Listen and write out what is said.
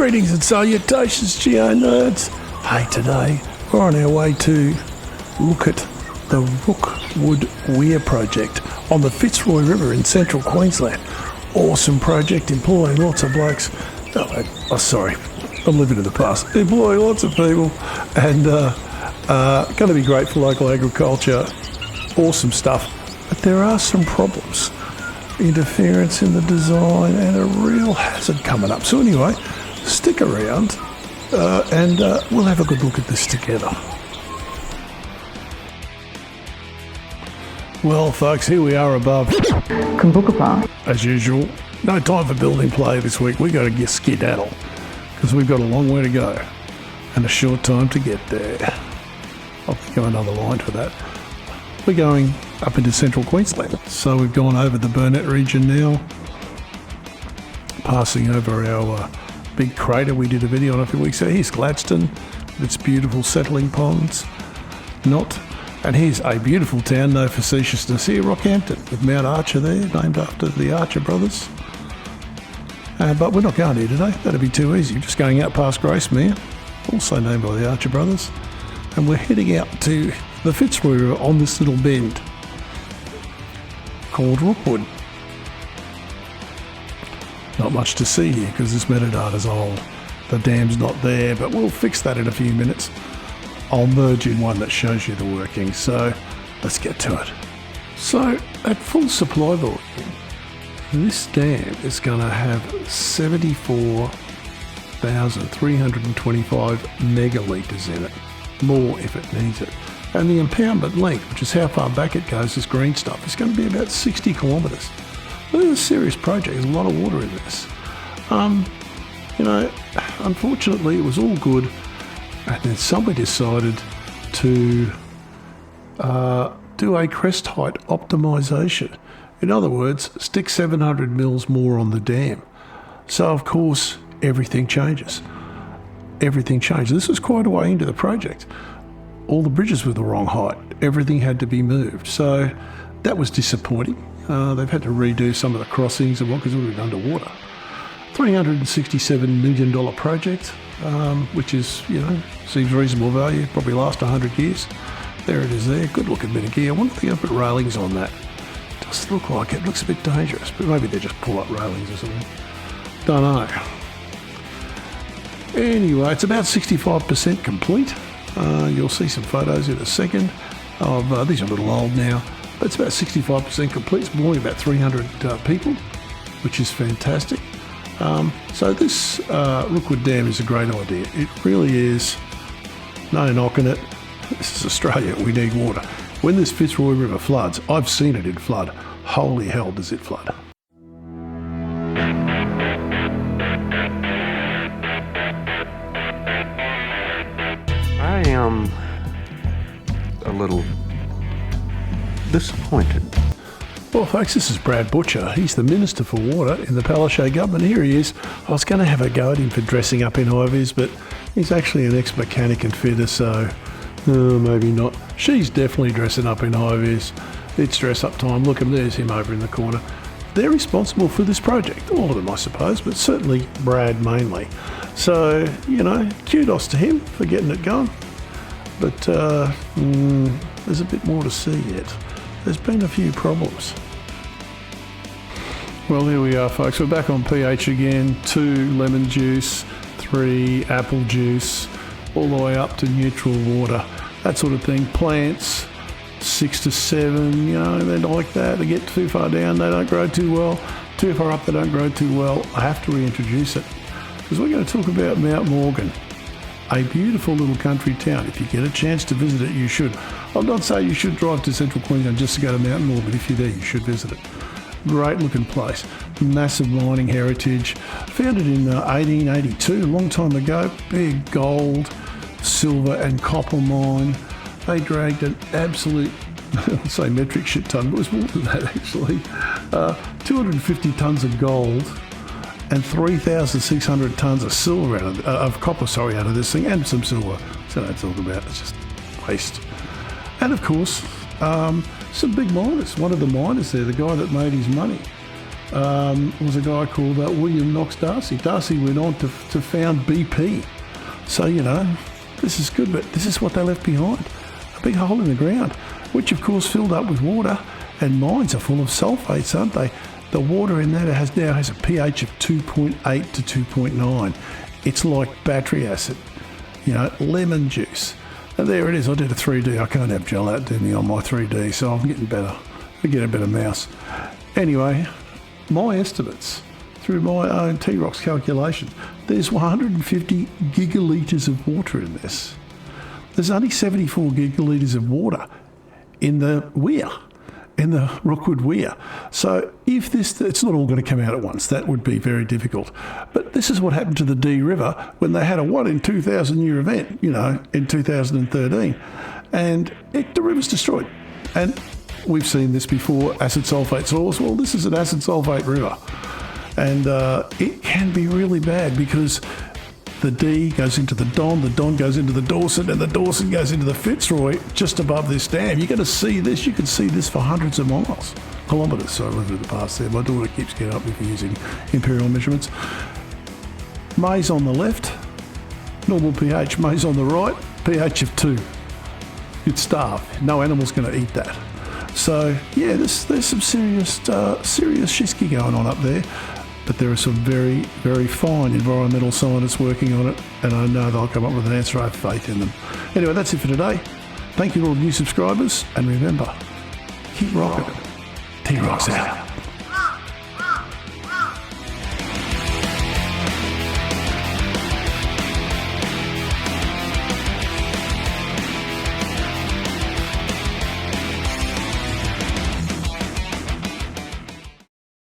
Greetings and salutations, Geo nerds. Hey, today we're on our way to look at the Rookwood Weir project on the Fitzroy River in central Queensland. Awesome project employing lots of blokes. Sorry, I'm living in the past. Employing lots of people and going to be great for local agriculture. Awesome stuff. But there are some problems. Interference in the design and a real hazard coming up. So anyway, stick around and we'll have a good look at this together. Well, folks, here we are above Kumbuka. as usual. No time for building play this week. We got to get skedaddle because we've got a long way to go and a short time to get there. I'll go another line for that. We're going up into central Queensland. So we've gone over the Burnett region now, passing over our big crater we did a video on a few weeks ago. Here's Gladstone with its beautiful settling ponds. And here's a beautiful town, no facetiousness here, Rockhampton, with Mount Archer there, named after the Archer brothers. But we're not going here today. That'd be too easy. We're just going out past Gracemere, also named by the Archer brothers. And we're heading out to the Fitzroy River on this little bend called Rookwood. Not much to see here because this metadata's old. The dam's not there, but we'll fix that in a few minutes. I'll merge in one that shows you the working, so let's get to it. So at full supply volume, this dam is going to have 74,325 megalitres in it, more if it needs it. And the impoundment length, which is how far back it goes, this green stuff, is going to be about 60 kilometres. This is a serious project. There's a lot of water in this. Unfortunately, it was all good. And then somebody decided to do a crest height optimisation. In other words, stick 700 mils more on the dam. So, of course, everything changes. Everything changes. This was quite a way into the project. All the bridges were the wrong height. Everything had to be moved. So that was disappointing. They've had to redo some of the crossings and what, because it would have been underwater. $367 million project, which is, seems reasonable value, probably last 100 years. There it is there, good looking bit of gear. I wonder if they're going to put railings on that. Does look like it, looks a bit dangerous, but maybe they just pull up railings or something. Don't know. Anyway, it's about 65% complete. You'll see some photos in a second of, these are a little old now, but it's about 65% complete. It's belonging about 300 people, which is fantastic. So this Rookwood Dam is a great idea. It really is. No knocking it. This is Australia. We need water. When this Fitzroy River floods, I've seen it in flood. Holy hell does it flood. I am a little disappointed. Well, folks, this is Brad Butcher. He's the Minister for Water in the Palaszczuk government. Here he is. I was going to have a go at him for dressing up in high-vis, but he's actually an ex-mechanic and fitter, so maybe not. She's definitely dressing up in high-vis. It's dress-up time. Look, there's him over in the corner. They're responsible for this project. All of them, I suppose, but certainly Brad mainly. So, kudos to him for getting it going. But there's a bit more to see yet. There's been a few problems. Well, here we are, folks. We're back on pH again. 2 lemon juice, 3 apple juice, all the way up to neutral water. That sort of thing. Plants, 6 to 7, they're like that. They get too far down, they don't grow too well. Too far up, they don't grow too well. I have to reintroduce it because we're going to talk about Mount Morgan. A beautiful little country town. If you get a chance to visit it, you should. I'm not saying you should drive to central Queensland just to go to Mount Morgan, but if you're there, you should visit it. Great looking place. Massive mining heritage. Founded in 1882, a long time ago. Big gold, silver and copper mine. They dragged an absolute, I'd say metric shit ton, but it was more than that actually. 250 tonnes of gold and 3,600 tonnes of silver of copper out of this thing, and some silver. So that's all about. It's just waste. And of course, some big miners. One of the miners there, the guy that made his money, was a guy called William Knox Darcy. Darcy went on to found BP. So, this is good, but this is what they left behind. A big hole in the ground, which of course filled up with water, and mines are full of sulfates, aren't they? The water in there now has a pH of 2.8 to 2.9. It's like battery acid, lemon juice. And there it is. I did a 3D. I can't have gel out doing me on my 3D, so I'm getting better. I get a better mouse. Anyway, my estimates through my own T-Rox calculation, there's 150 gigalitres of water in this. There's only 74 gigalitres of water in the Weir, in the Rookwood Weir. So if it's not all going to come out at once, that would be very difficult. But this is what happened to the Dee River when they had a 1 in 2,000 year event, in 2013. And the river's destroyed. And we've seen this before, acid sulfate soils. Well, this is an acid sulfate river. And it can be really bad because the Dee goes into the Don goes into the Dorset, and the Dorset goes into the Fitzroy just above this dam. You're going to see this. You can see this for hundreds of miles. Kilometres, so I went the past there. My daughter keeps getting up with me using imperial measurements. Maize on the left, normal pH. Maize on the right, pH of 2. You'd starve. No animal's going to eat that. So, yeah, there's some serious shisky going on up there. But there are some very, very fine environmental scientists working on it, and I know they'll come up with an answer. I have faith in them. Anyway, that's it for today. Thank you to all the new subscribers, and remember, keep rocking. T-Rox out.